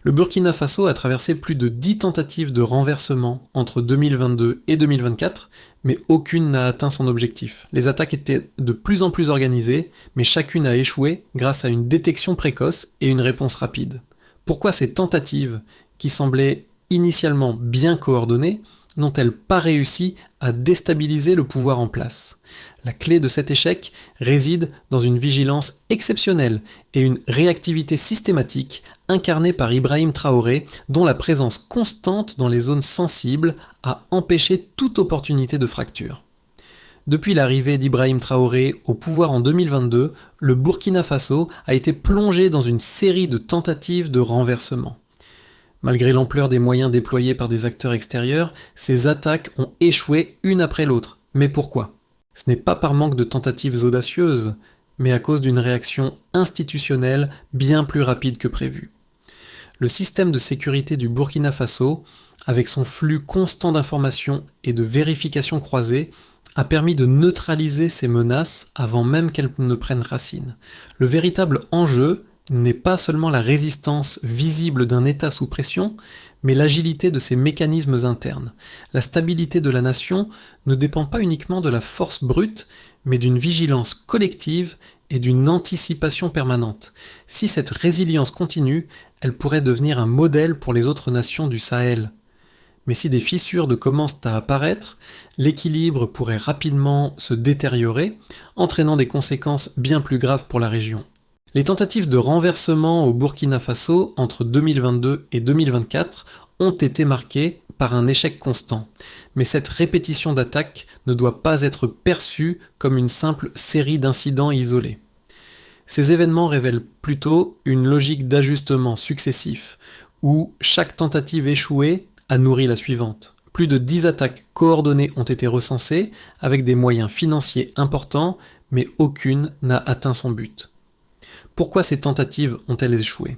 Le Burkina Faso a traversé plus de 10 tentatives de renversement entre 2022 et 2024, mais aucune n'a atteint son objectif. Les attaques étaient de plus en plus organisées, mais chacune a échoué grâce à une détection précoce et une réponse rapide. Pourquoi ces tentatives, qui semblaient initialement bien coordonnées, n'ont-elles pas réussi à déstabiliser le pouvoir en place? La clé de cet échec réside dans une vigilance exceptionnelle et une réactivité systématique incarnée par Ibrahim Traoré, dont la présence constante dans les zones sensibles a empêché toute opportunité de fracture. Depuis l'arrivée d'Ibrahim Traoré au pouvoir en 2022, le Burkina Faso a été plongé dans une série de tentatives de renversement. Malgré l'ampleur des moyens déployés par des acteurs extérieurs, ces attaques ont échoué une après l'autre. Mais pourquoi ? Ce n'est pas par manque de tentatives audacieuses, mais à cause d'une réaction institutionnelle bien plus rapide que prévu. Le système de sécurité du Burkina Faso, avec son flux constant d'informations et de vérifications croisées, a permis de neutraliser ces menaces avant même qu'elles ne prennent racine. Le véritable enjeu n'est pas seulement la résistance visible d'un État sous pression, mais l'agilité de ses mécanismes internes. La stabilité de la nation ne dépend pas uniquement de la force brute, mais d'une vigilance collective et d'une anticipation permanente. Si cette résilience continue, elle pourrait devenir un modèle pour les autres nations du Sahel. Mais si des fissures commencent à apparaître, l'équilibre pourrait rapidement se détériorer, entraînant des conséquences bien plus graves pour la région. Les tentatives de renversement au Burkina Faso entre 2022 et 2024 ont été marquées par un échec constant. Mais cette répétition d'attaques ne doit pas être perçue comme une simple série d'incidents isolés. Ces événements révèlent plutôt une logique d'ajustement successif, où chaque tentative échouée a nourri la suivante. Plus de 10 attaques coordonnées ont été recensées, avec des moyens financiers importants, mais aucune n'a atteint son but. Pourquoi ces tentatives ont-elles échoué ?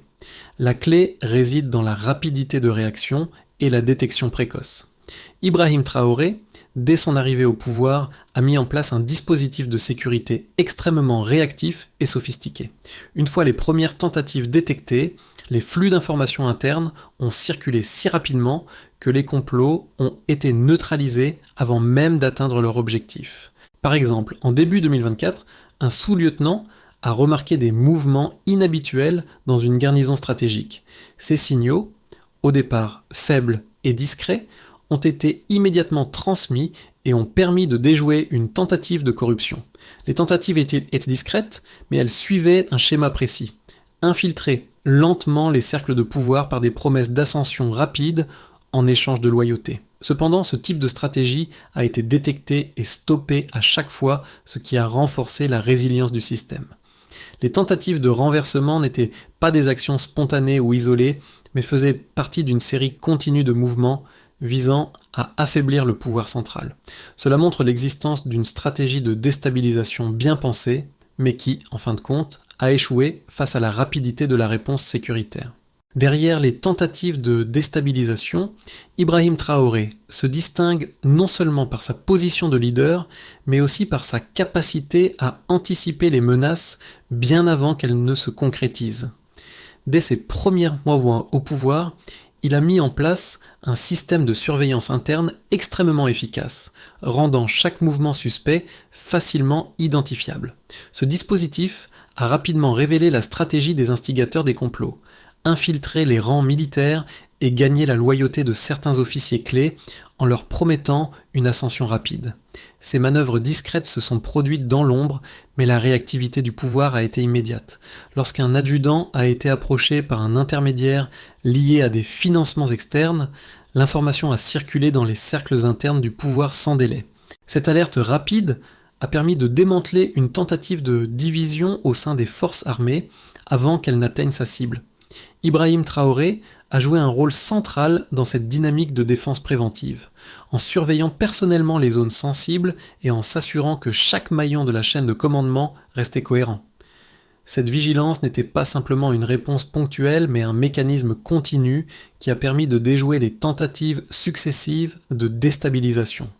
La clé réside dans la rapidité de réaction et la détection précoce. Ibrahim Traoré, dès son arrivée au pouvoir, a mis en place un dispositif de sécurité extrêmement réactif et sophistiqué. Une fois les premières tentatives détectées, les flux d'informations internes ont circulé si rapidement que les complots ont été neutralisés avant même d'atteindre leur objectif. Par exemple, en début 2024, un sous-lieutenant a remarqué des mouvements inhabituels dans une garnison stratégique. Ces signaux, au départ faibles et discrets, ont été immédiatement transmis et ont permis de déjouer une tentative de corruption. Les tentatives étaient discrètes, mais elles suivaient un schéma précis. Infiltrer lentement les cercles de pouvoir par des promesses d'ascension rapide en échange de loyauté. Cependant, ce type de stratégie a été détecté et stoppé à chaque fois, ce qui a renforcé la résilience du système. Les tentatives de renversement n'étaient pas des actions spontanées ou isolées, mais faisaient partie d'une série continue de mouvements visant à affaiblir le pouvoir central. Cela montre l'existence d'une stratégie de déstabilisation bien pensée, mais qui, en fin de compte, a échoué face à la rapidité de la réponse sécuritaire. Derrière les tentatives de déstabilisation, Ibrahim Traoré se distingue non seulement par sa position de leader, mais aussi par sa capacité à anticiper les menaces bien avant qu'elles ne se concrétisent. Dès ses premiers mois au pouvoir, il a mis en place un système de surveillance interne extrêmement efficace, rendant chaque mouvement suspect facilement identifiable. Ce dispositif a rapidement révélé la stratégie des instigateurs des complots: infiltrer les rangs militaires et gagner la loyauté de certains officiers clés en leur promettant une ascension rapide. Ces manœuvres discrètes se sont produites dans l'ombre, mais la réactivité du pouvoir a été immédiate. Lorsqu'un adjudant a été approché par un intermédiaire lié à des financements externes, l'information a circulé dans les cercles internes du pouvoir sans délai. Cette alerte rapide a permis de démanteler une tentative de division au sein des forces armées avant qu'elle n'atteigne sa cible. Ibrahim Traoré a joué un rôle central dans cette dynamique de défense préventive, en surveillant personnellement les zones sensibles et en s'assurant que chaque maillon de la chaîne de commandement restait cohérent. Cette vigilance n'était pas simplement une réponse ponctuelle, mais un mécanisme continu qui a permis de déjouer les tentatives successives de déstabilisation.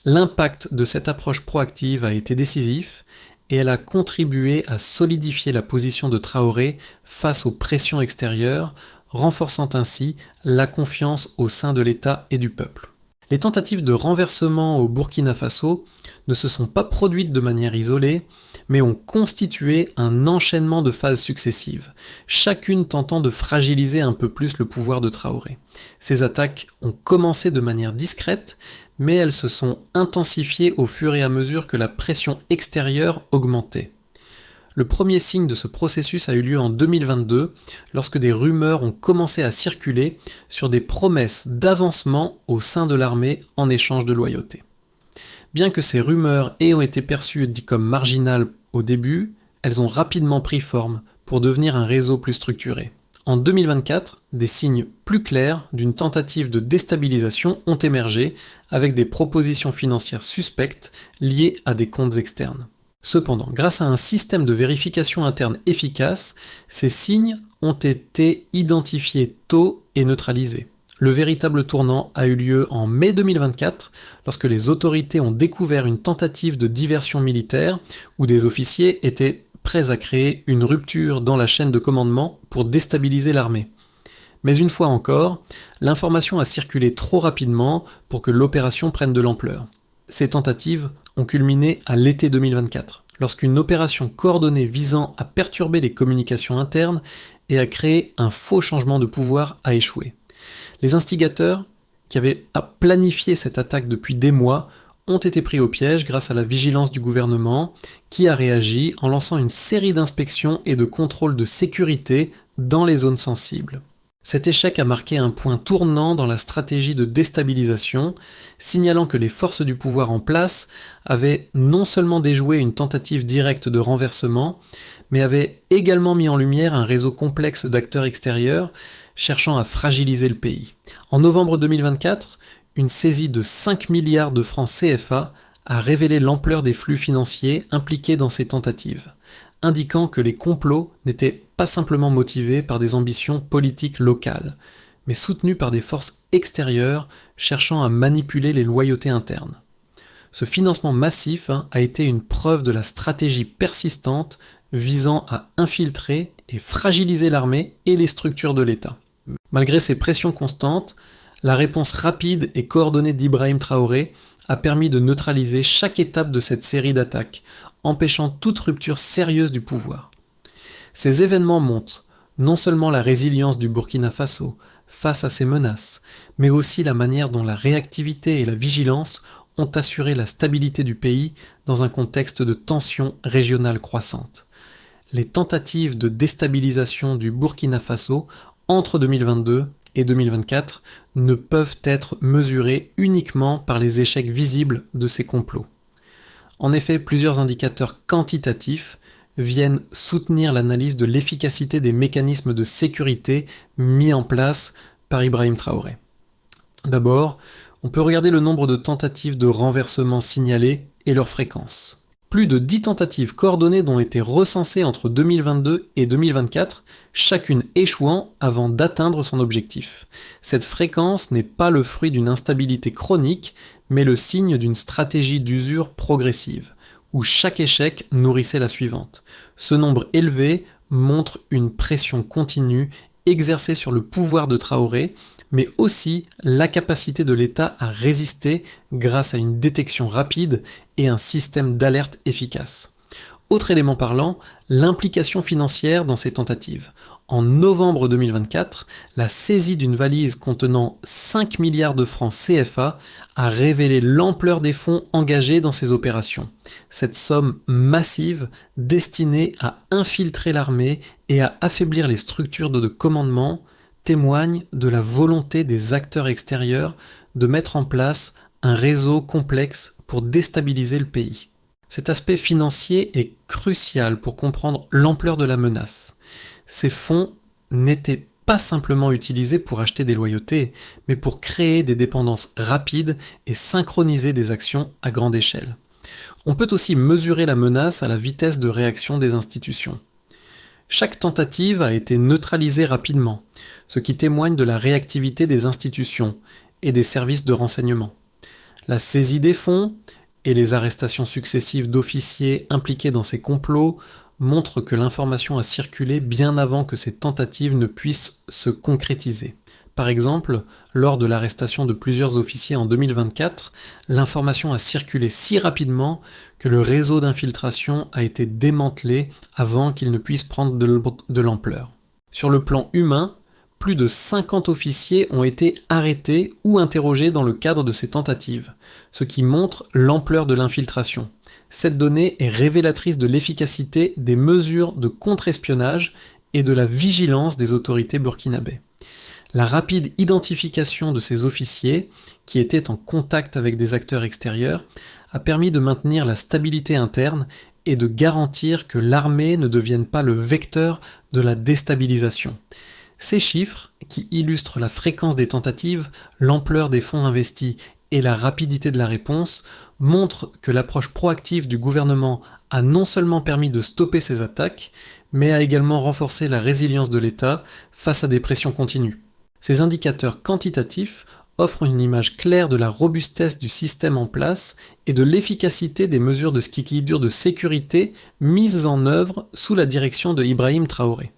L'impact de cette approche proactive a été décisif, et elle a contribué à solidifier la position de Traoré face aux pressions extérieures, renforçant ainsi la confiance au sein de l'État et du peuple. Les tentatives de renversement au Burkina Faso ne se sont pas produites de manière isolée, mais ont constitué un enchaînement de phases successives, chacune tentant de fragiliser un peu plus le pouvoir de Traoré. Ces attaques ont commencé de manière discrète, mais elles se sont intensifiées au fur et à mesure que la pression extérieure augmentait. Le premier signe de ce processus a eu lieu en 2022, lorsque des rumeurs ont commencé à circuler sur des promesses d'avancement au sein de l'armée en échange de loyauté. Bien que ces rumeurs aient été perçues comme marginales au début, elles ont rapidement pris forme pour devenir un réseau plus structuré. En 2024, des signes plus clairs d'une tentative de déstabilisation ont émergé avec des propositions financières suspectes liées à des comptes externes. Cependant, grâce à un système de vérification interne efficace, ces signes ont été identifiés tôt et neutralisés. Le véritable tournant a eu lieu en mai 2024, lorsque les autorités ont découvert une tentative de diversion militaire où des officiers étaient prêts à créer une rupture dans la chaîne de commandement pour déstabiliser l'armée. Mais une fois encore, l'information a circulé trop rapidement pour que l'opération prenne de l'ampleur. Ces tentatives ont culminé à l'été 2024, lorsqu'une opération coordonnée visant à perturber les communications internes et à créer un faux changement de pouvoir a échoué. Les instigateurs, qui avaient planifié cette attaque depuis des mois, ont été pris au piège grâce à la vigilance du gouvernement, qui a réagi en lançant une série d'inspections et de contrôles de sécurité dans les zones sensibles. Cet échec a marqué un point tournant dans la stratégie de déstabilisation, signalant que les forces du pouvoir en place avaient non seulement déjoué une tentative directe de renversement, mais avaient également mis en lumière un réseau complexe d'acteurs extérieurs cherchant à fragiliser le pays. En novembre 2024, une saisie de 5 milliards de francs CFA a révélé l'ampleur des flux financiers impliqués dans ces tentatives, indiquant que les complots n'étaient pas simplement motivés par des ambitions politiques locales, mais soutenus par des forces extérieures cherchant à manipuler les loyautés internes. Ce financement massif a été une preuve de la stratégie persistante visant à infiltrer et fragiliser l'armée et les structures de l'État. Malgré ces pressions constantes, la réponse rapide et coordonnée d'Ibrahim Traoré a permis de neutraliser chaque étape de cette série d'attaques, empêchant toute rupture sérieuse du pouvoir. Ces événements montrent non seulement la résilience du Burkina Faso face à ces menaces, mais aussi la manière dont la réactivité et la vigilance ont assuré la stabilité du pays dans un contexte de tensions régionales croissantes. Les tentatives de déstabilisation du Burkina Faso entre 2022 et 2024 ne peuvent être mesurées uniquement par les échecs visibles de ces complots. En effet, plusieurs indicateurs quantitatifs viennent soutenir l'analyse de l'efficacité des mécanismes de sécurité mis en place par Ibrahim Traoré. D'abord, on peut regarder le nombre de tentatives de renversement signalées et leur fréquence. Plus de 10 tentatives coordonnées ont été recensées entre 2022 et 2024, chacune échouant avant d'atteindre son objectif. Cette fréquence n'est pas le fruit d'une instabilité chronique, mais le signe d'une stratégie d'usure progressive, où chaque échec nourrissait la suivante. Ce nombre élevé montre une pression continue exercée sur le pouvoir de Traoré, mais aussi la capacité de l'État à résister grâce à une détection rapide et un système d'alerte efficace. Autre élément parlant, l'implication financière dans ces tentatives. En novembre 2024, la saisie d'une valise contenant 5 milliards de francs CFA a révélé l'ampleur des fonds engagés dans ces opérations. Cette somme massive, destinée à infiltrer l'armée et à affaiblir les structures de commandement, témoigne de la volonté des acteurs extérieurs de mettre en place un réseau complexe pour déstabiliser le pays. Cet aspect financier est crucial pour comprendre l'ampleur de la menace. Ces fonds n'étaient pas simplement utilisés pour acheter des loyautés, mais pour créer des dépendances rapides et synchroniser des actions à grande échelle. On peut aussi mesurer la menace à la vitesse de réaction des institutions. Chaque tentative a été neutralisée rapidement, ce qui témoigne de la réactivité des institutions et des services de renseignement. La saisie des fonds et les arrestations successives d'officiers impliqués dans ces complots montrent que l'information a circulé bien avant que ces tentatives ne puissent se concrétiser. Par exemple, lors de l'arrestation de plusieurs officiers en 2024, l'information a circulé si rapidement que le réseau d'infiltration a été démantelé avant qu'il ne puisse prendre de l'ampleur. Sur le plan humain, plus de 50 officiers ont été arrêtés ou interrogés dans le cadre de ces tentatives, ce qui montre l'ampleur de l'infiltration. Cette donnée est révélatrice de l'efficacité des mesures de contre-espionnage et de la vigilance des autorités burkinabées. La rapide identification de ces officiers, qui étaient en contact avec des acteurs extérieurs, a permis de maintenir la stabilité interne et de garantir que l'armée ne devienne pas le vecteur de la déstabilisation. Ces chiffres, qui illustrent la fréquence des tentatives, l'ampleur des fonds investis et la rapidité de la réponse, montrent que l'approche proactive du gouvernement a non seulement permis de stopper ces attaques, mais a également renforcé la résilience de l'État face à des pressions continues. Ces indicateurs quantitatifs offrent une image claire de la robustesse du système en place et de l'efficacité des mesures de de sécurité mises en œuvre sous la direction de Ibrahim Traoré.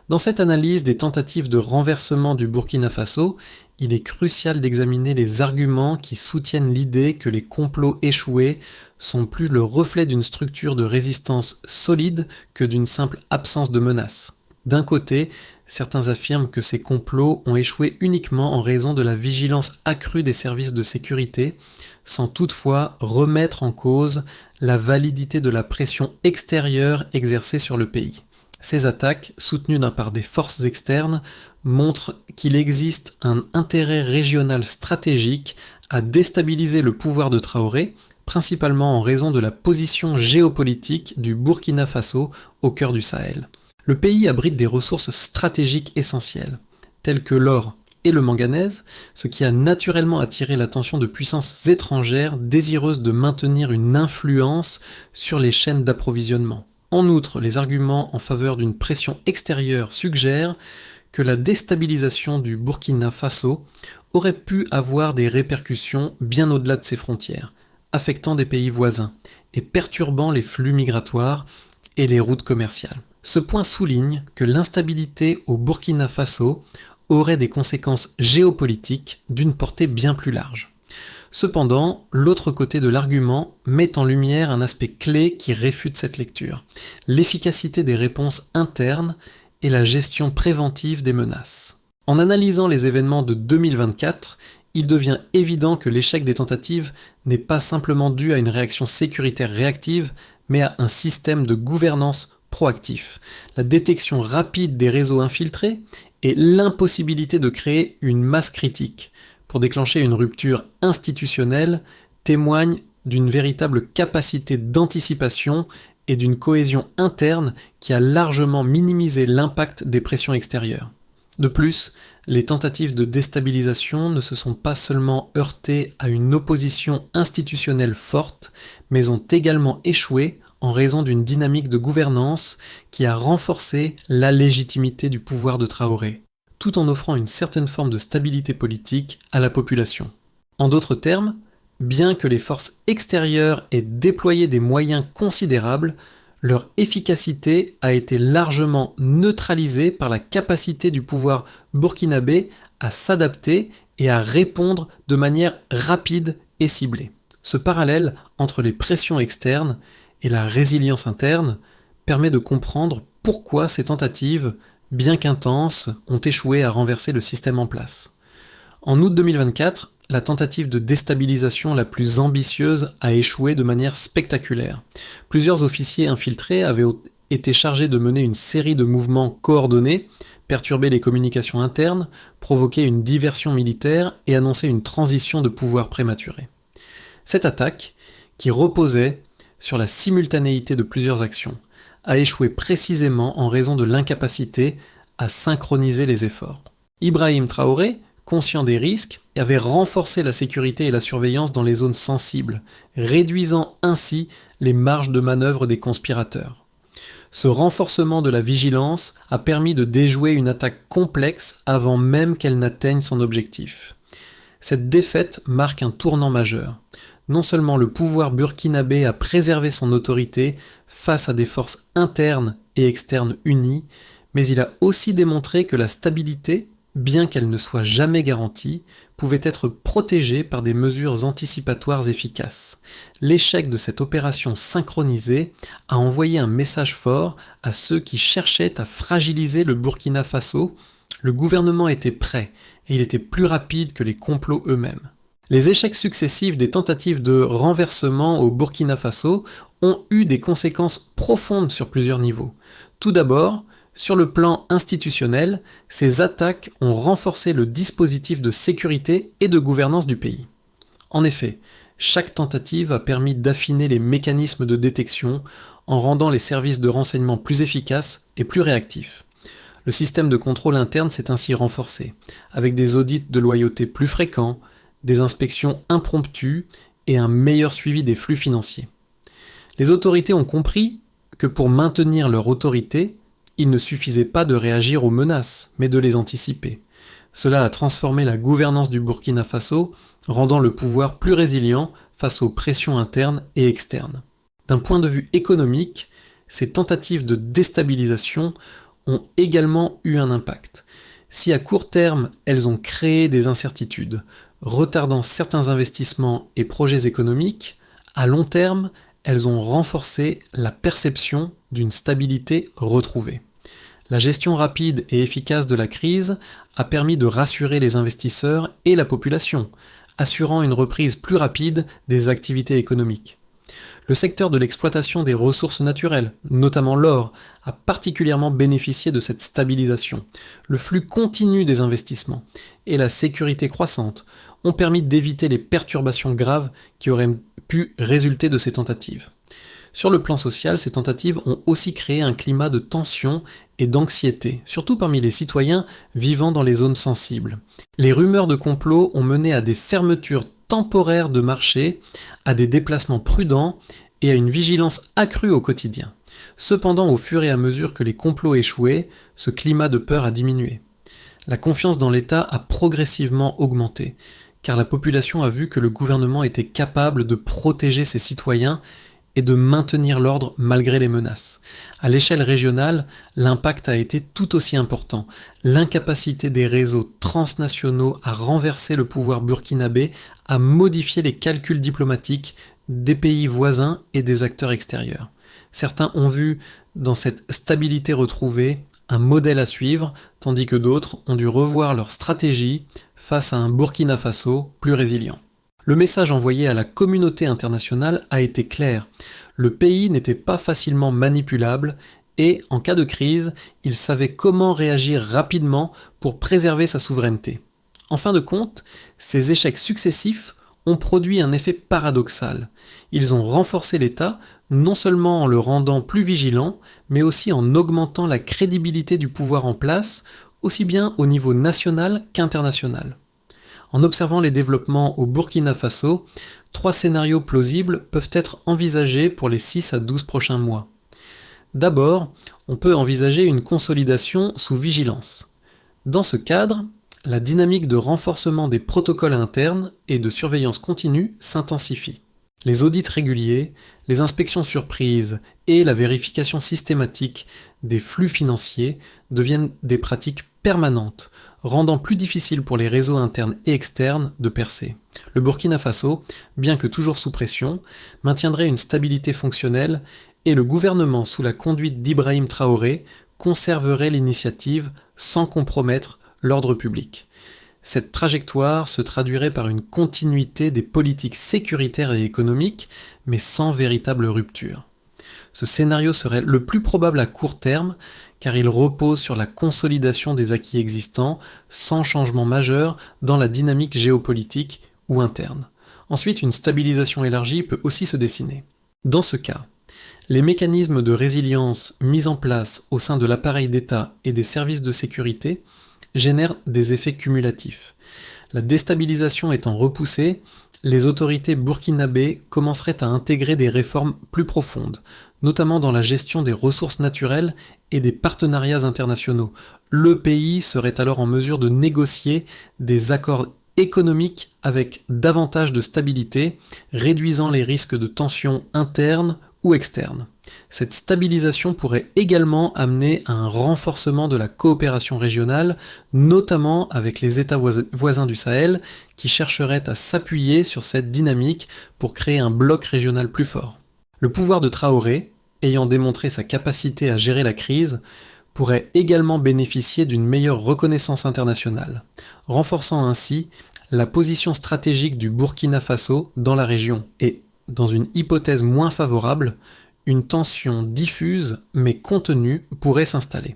Dans cette analyse des tentatives de renversement du Burkina Faso, il est crucial d'examiner les arguments qui soutiennent l'idée que les complots échoués sont plus le reflet d'une structure de résistance solide que d'une simple absence de menace. D'un côté, certains affirment que ces complots ont échoué uniquement en raison de la vigilance accrue des services de sécurité, sans toutefois remettre en cause la validité de la pression extérieure exercée sur le pays. Ces attaques, soutenues par des forces externes, montrent qu'il existe un intérêt régional stratégique à déstabiliser le pouvoir de Traoré, principalement en raison de la position géopolitique du Burkina Faso au cœur du Sahel. Le pays abrite des ressources stratégiques essentielles, telles que l'or et le manganèse, ce qui a naturellement attiré l'attention de puissances étrangères désireuses de maintenir une influence sur les chaînes d'approvisionnement. En outre, les arguments en faveur d'une pression extérieure suggèrent que la déstabilisation du Burkina Faso aurait pu avoir des répercussions bien au-delà de ses frontières, affectant des pays voisins et perturbant les flux migratoires et les routes commerciales. Ce point souligne que l'instabilité au Burkina Faso aurait des conséquences géopolitiques d'une portée bien plus large. Cependant, l'autre côté de l'argument met en lumière un aspect clé qui réfute cette lecture, l'efficacité des réponses internes et la gestion préventive des menaces. En analysant les événements de 2024, il devient évident que l'échec des tentatives n'est pas simplement dû à une réaction sécuritaire réactive, mais à un système de gouvernance proactif, la détection rapide des réseaux infiltrés et l'impossibilité de créer une masse critique pour déclencher une rupture institutionnelle témoignent d'une véritable capacité d'anticipation et d'une cohésion interne qui a largement minimisé l'impact des pressions extérieures. De plus, les tentatives de déstabilisation ne se sont pas seulement heurtées à une opposition institutionnelle forte, mais ont également échoué en raison d'une dynamique de gouvernance qui a renforcé la légitimité du pouvoir de Traoré, tout en offrant une certaine forme de stabilité politique à la population. En d'autres termes, bien que les forces extérieures aient déployé des moyens considérables, leur efficacité a été largement neutralisée par la capacité du pouvoir burkinabé à s'adapter et à répondre de manière rapide et ciblée. Ce parallèle entre les pressions externes et la résilience interne permet de comprendre pourquoi ces tentatives, bien qu'intenses, ont échoué à renverser le système en place. En août 2024, la tentative de déstabilisation la plus ambitieuse a échoué de manière spectaculaire. Plusieurs officiers infiltrés avaient été chargés de mener une série de mouvements coordonnés, perturber les communications internes, provoquer une diversion militaire et annoncer une transition de pouvoir prématurée. Cette attaque, qui reposait sur la simultanéité de plusieurs actions, a échoué précisément en raison de l'incapacité à synchroniser les efforts. Ibrahim Traoré, conscient des risques, avait renforcé la sécurité et la surveillance dans les zones sensibles, réduisant ainsi les marges de manœuvre des conspirateurs. Ce renforcement de la vigilance a permis de déjouer une attaque complexe avant même qu'elle n'atteigne son objectif. Cette défaite marque un tournant majeur. Non seulement le pouvoir burkinabé a préservé son autorité face à des forces internes et externes unies, mais il a aussi démontré que la stabilité, bien qu'elle ne soit jamais garantie, pouvait être protégée par des mesures anticipatoires efficaces. L'échec de cette opération synchronisée a envoyé un message fort à ceux qui cherchaient à fragiliser le Burkina Faso. Le gouvernement était prêt, et il était plus rapide que les complots eux-mêmes. Les échecs successifs des tentatives de renversement au Burkina Faso ont eu des conséquences profondes sur plusieurs niveaux. Tout d'abord, sur le plan institutionnel, ces attaques ont renforcé le dispositif de sécurité et de gouvernance du pays. En effet, chaque tentative a permis d'affiner les mécanismes de détection en rendant les services de renseignement plus efficaces et plus réactifs. Le système de contrôle interne s'est ainsi renforcé, avec des audits de loyauté plus fréquents, des inspections impromptues et un meilleur suivi des flux financiers. Les autorités ont compris que pour maintenir leur autorité, il ne suffisait pas de réagir aux menaces, mais de les anticiper. Cela a transformé la gouvernance du Burkina Faso, rendant le pouvoir plus résilient face aux pressions internes et externes. D'un point de vue économique, ces tentatives de déstabilisation ont également eu un impact. Si à court terme, elles ont créé des incertitudes, retardant certains investissements et projets économiques, à long terme, elles ont renforcé la perception d'une stabilité retrouvée. La gestion rapide et efficace de la crise a permis de rassurer les investisseurs et la population, assurant une reprise plus rapide des activités économiques. Le secteur de l'exploitation des ressources naturelles, notamment l'or, a particulièrement bénéficié de cette stabilisation. Le flux continu des investissements et la sécurité croissante ont permis d'éviter les perturbations graves qui auraient pu résulter de ces tentatives. Sur le plan social, ces tentatives ont aussi créé un climat de tension et d'anxiété, surtout parmi les citoyens vivant dans les zones sensibles. Les rumeurs de complot ont mené à des fermetures temporaires de marchés, à des déplacements prudents et à une vigilance accrue au quotidien. Cependant, au fur et à mesure que les complots échouaient, ce climat de peur a diminué. La confiance dans l'État a progressivement augmenté, car la population a vu que le gouvernement était capable de protéger ses citoyens et de maintenir l'ordre malgré les menaces. À l'échelle régionale, l'impact a été tout aussi important. L'incapacité des réseaux transnationaux à renverser le pouvoir burkinabé a modifié les calculs diplomatiques des pays voisins et des acteurs extérieurs. Certains ont vu dans cette stabilité retrouvée un modèle à suivre, tandis que d'autres ont dû revoir leur stratégie face à un Burkina Faso plus résilient. Le message envoyé à la communauté internationale a été clair. Le pays n'était pas facilement manipulable et, en cas de crise, il savait comment réagir rapidement pour préserver sa souveraineté. En fin de compte, ces échecs successifs ont produit un effet paradoxal. Ils ont renforcé l'État, non seulement en le rendant plus vigilant, mais aussi en augmentant la crédibilité du pouvoir en place, aussi bien au niveau national qu'international. En observant les développements au Burkina Faso, 3 scénarios plausibles peuvent être envisagés pour les 6 à 12 prochains mois. D'abord, on peut envisager une consolidation sous vigilance. Dans ce cadre, la dynamique de renforcement des protocoles internes et de surveillance continue s'intensifie. Les audits réguliers, les inspections surprises et la vérification systématique des flux financiers deviennent des pratiques permanentes, rendant plus difficile pour les réseaux internes et externes de percer. Le Burkina Faso, bien que toujours sous pression, maintiendrait une stabilité fonctionnelle et le gouvernement sous la conduite d'Ibrahim Traoré conserverait l'initiative sans compromettre l'ordre public. Cette trajectoire se traduirait par une continuité des politiques sécuritaires et économiques, mais sans véritable rupture. Ce scénario serait le plus probable à court terme, car il repose sur la consolidation des acquis existants, sans changement majeur dans la dynamique géopolitique ou interne. Ensuite, une stabilisation élargie peut aussi se dessiner. Dans ce cas, les mécanismes de résilience mis en place au sein de l'appareil d'État et des services de sécurité génèrent des effets cumulatifs. La déstabilisation étant repoussée, les autorités burkinabées commenceraient à intégrer des réformes plus profondes, notamment dans la gestion des ressources naturelles et des partenariats internationaux. Le pays serait alors en mesure de négocier des accords économiques avec davantage de stabilité, réduisant les risques de tensions internes ou externes. Cette stabilisation pourrait également amener à un renforcement de la coopération régionale, notamment avec les États voisins du Sahel, qui chercheraient à s'appuyer sur cette dynamique pour créer un bloc régional plus fort. Le pouvoir de Traoré, ayant démontré sa capacité à gérer la crise, pourrait également bénéficier d'une meilleure reconnaissance internationale, renforçant ainsi la position stratégique du Burkina Faso dans la région et, dans une hypothèse moins favorable, une tension diffuse mais contenue pourrait s'installer.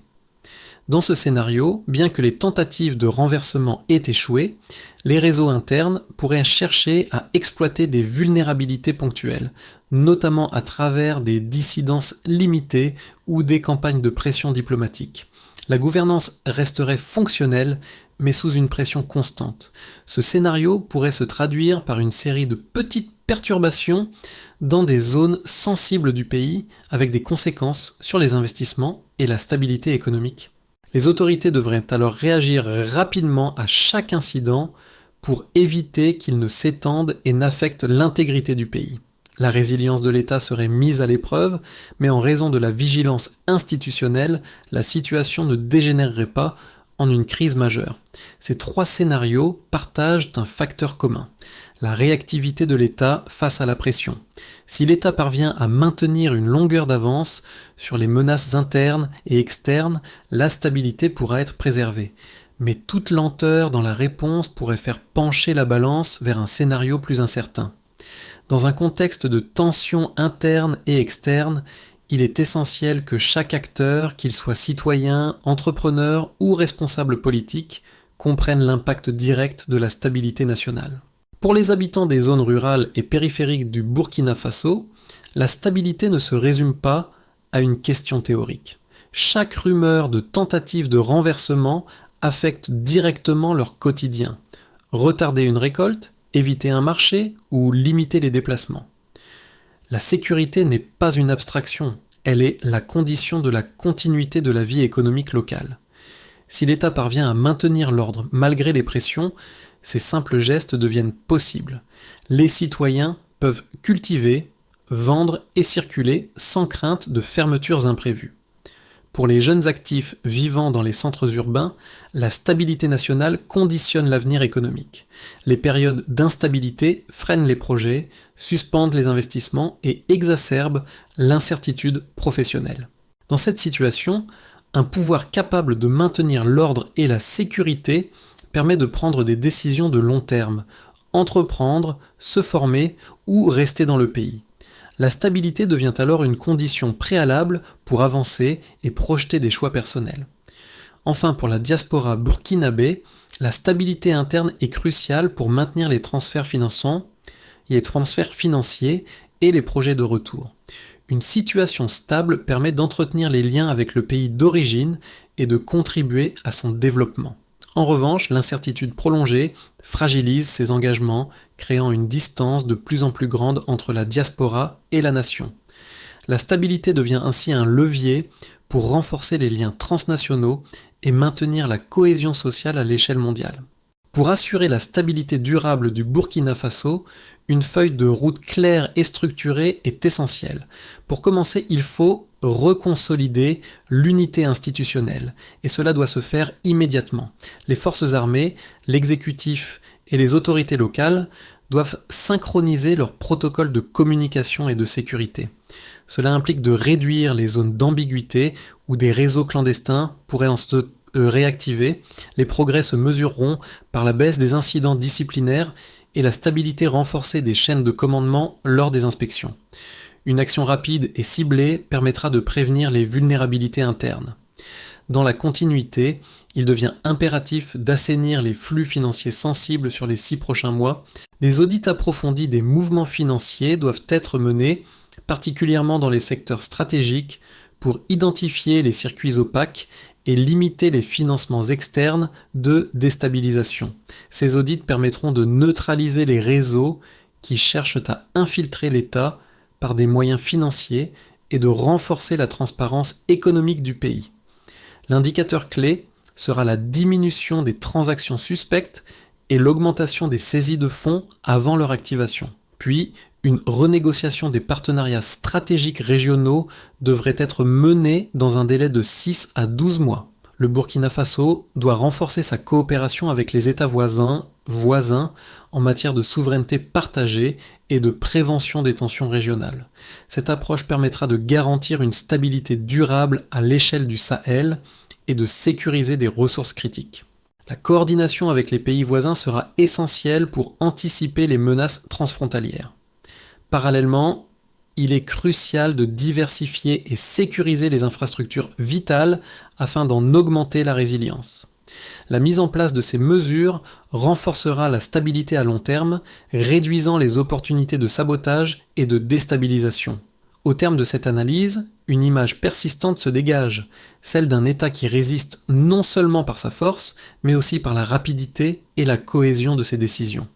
Dans ce scénario, bien que les tentatives de renversement aient échoué, les réseaux internes pourraient chercher à exploiter des vulnérabilités ponctuelles, notamment à travers des dissidences limitées ou des campagnes de pression diplomatique. La gouvernance resterait fonctionnelle, mais sous une pression constante. Ce scénario pourrait se traduire par une série de petites perturbations dans des zones sensibles du pays, avec des conséquences sur les investissements et la stabilité économique. Les autorités devraient alors réagir rapidement à chaque incident pour éviter qu'il ne s'étende et n'affecte l'intégrité du pays. La résilience de l'État serait mise à l'épreuve, mais en raison de la vigilance institutionnelle, la situation ne dégénérerait pas en une crise majeure. Ces trois scénarios partagent un facteur commun: la réactivité de l'État face à la pression. Si l'État parvient à maintenir une longueur d'avance sur les menaces internes et externes, la stabilité pourra être préservée. Mais toute lenteur dans la réponse pourrait faire pencher la balance vers un scénario plus incertain. Dans un contexte de tensions internes et externes, il est essentiel que chaque acteur, qu'il soit citoyen, entrepreneur ou responsable politique, comprenne l'impact direct de la stabilité nationale. Pour les habitants des zones rurales et périphériques du Burkina Faso, la stabilité ne se résume pas à une question théorique. Chaque rumeur de tentative de renversement affecte directement leur quotidien. Retarder une récolte, éviter un marché ou limiter les déplacements. La sécurité n'est pas une abstraction, elle est la condition de la continuité de la vie économique locale. Si l'État parvient à maintenir l'ordre malgré les pressions, ces simples gestes deviennent possibles. Les citoyens peuvent cultiver, vendre et circuler sans crainte de fermetures imprévues. Pour les jeunes actifs vivant dans les centres urbains, la stabilité nationale conditionne l'avenir économique. Les périodes d'instabilité freinent les projets, suspendent les investissements et exacerbent l'incertitude professionnelle. Dans cette situation, un pouvoir capable de maintenir l'ordre et la sécurité permet de prendre des décisions de long terme, entreprendre, se former ou rester dans le pays. La stabilité devient alors une condition préalable pour avancer et projeter des choix personnels. Enfin, pour la diaspora burkinabé, la stabilité interne est cruciale pour maintenir les transferts financiers et les projets de retour. Une situation stable permet d'entretenir les liens avec le pays d'origine et de contribuer à son développement. En revanche, l'incertitude prolongée fragilise ces engagements, créant une distance de plus en plus grande entre la diaspora et la nation. La stabilité devient ainsi un levier pour renforcer les liens transnationaux et maintenir la cohésion sociale à l'échelle mondiale. Pour assurer la stabilité durable du Burkina Faso, une feuille de route claire et structurée est essentielle. Pour commencer, il faut reconsolider l'unité institutionnelle, et cela doit se faire immédiatement. Les forces armées, l'exécutif et les autorités locales doivent synchroniser leurs protocoles de communication et de sécurité. Cela implique de réduire les zones d'ambiguïté où des réseaux clandestins pourraient se réactiver. Les progrès se mesureront par la baisse des incidents disciplinaires et la stabilité renforcée des chaînes de commandement lors des inspections. Une action rapide et ciblée permettra de prévenir les vulnérabilités internes. Dans la continuité, il devient impératif d'assainir les flux financiers sensibles sur les 6 prochains mois. Des audits approfondis des mouvements financiers doivent être menés, particulièrement dans les secteurs stratégiques, pour identifier les circuits opaques et limiter les financements externes de déstabilisation. Ces audits permettront de neutraliser les réseaux qui cherchent à infiltrer l'État par des moyens financiers et de renforcer la transparence économique du pays. L'indicateur clé sera la diminution des transactions suspectes et l'augmentation des saisies de fonds avant leur activation. Puis, une renégociation des partenariats stratégiques régionaux devrait être menée dans un délai de 6 à 12 mois. Le Burkina Faso doit renforcer sa coopération avec les États voisins en matière de souveraineté partagée et de prévention des tensions régionales. Cette approche permettra de garantir une stabilité durable à l'échelle du Sahel et de sécuriser des ressources critiques. La coordination avec les pays voisins sera essentielle pour anticiper les menaces transfrontalières. Parallèlement, il est crucial de diversifier et sécuriser les infrastructures vitales afin d'en augmenter la résilience. La mise en place de ces mesures renforcera la stabilité à long terme, réduisant les opportunités de sabotage et de déstabilisation. Au terme de cette analyse, une image persistante se dégage, celle d'un État qui résiste non seulement par sa force, mais aussi par la rapidité et la cohésion de ses décisions.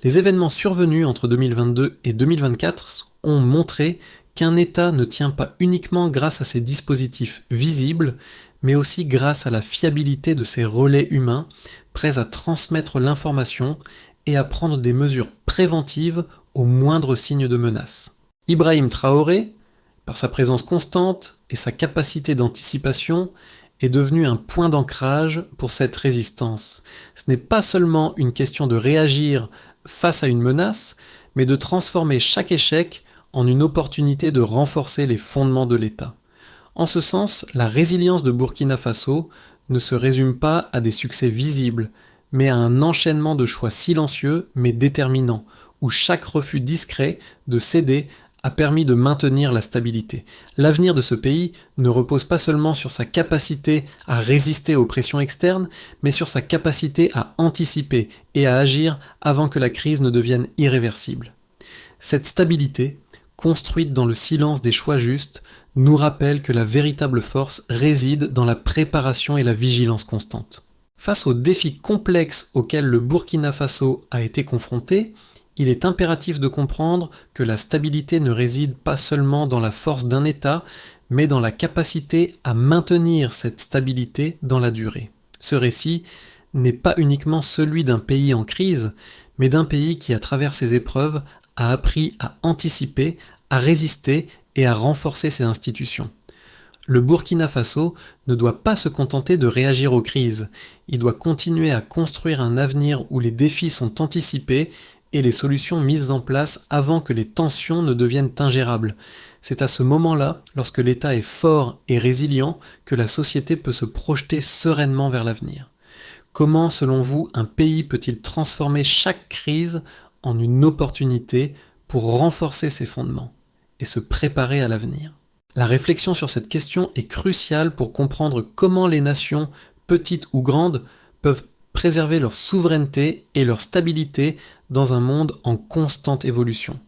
Les événements survenus entre 2022 et 2024 ont montré qu'un État ne tient pas uniquement grâce à ses dispositifs visibles, mais aussi grâce à la fiabilité de ses relais humains, prêts à transmettre l'information et à prendre des mesures préventives au moindre signe de menace. Ibrahim Traoré, par sa présence constante et sa capacité d'anticipation, est devenu un point d'ancrage pour cette résistance. Ce n'est pas seulement une question de réagir face à une menace, mais de transformer chaque échec en une opportunité de renforcer les fondements de l'État. En ce sens, la résilience de Burkina Faso ne se résume pas à des succès visibles, mais à un enchaînement de choix silencieux mais déterminants, où chaque refus discret de céder a permis de maintenir la stabilité. L'avenir de ce pays ne repose pas seulement sur sa capacité à résister aux pressions externes, mais sur sa capacité à anticiper et à agir avant que la crise ne devienne irréversible. Cette stabilité, construite dans le silence des choix justes, nous rappelle que la véritable force réside dans la préparation et la vigilance constante. Face aux défis complexes auxquels le Burkina Faso a été confronté, il est impératif de comprendre que la stabilité ne réside pas seulement dans la force d'un État, mais dans la capacité à maintenir cette stabilité dans la durée. Ce récit n'est pas uniquement celui d'un pays en crise, mais d'un pays qui, à travers ses épreuves, a appris à anticiper, à résister et à renforcer ses institutions. Le Burkina Faso ne doit pas se contenter de réagir aux crises, il doit continuer à construire un avenir où les défis sont anticipés et les solutions mises en place avant que les tensions ne deviennent ingérables. C'est à ce moment-là, lorsque l'État est fort et résilient, que la société peut se projeter sereinement vers l'avenir. Comment, selon vous, un pays peut-il transformer chaque crise en une opportunité pour renforcer ses fondements et se préparer à l'avenir? La réflexion sur cette question est cruciale pour comprendre comment les nations, petites ou grandes, peuvent préserver leur souveraineté et leur stabilité dans un monde en constante évolution.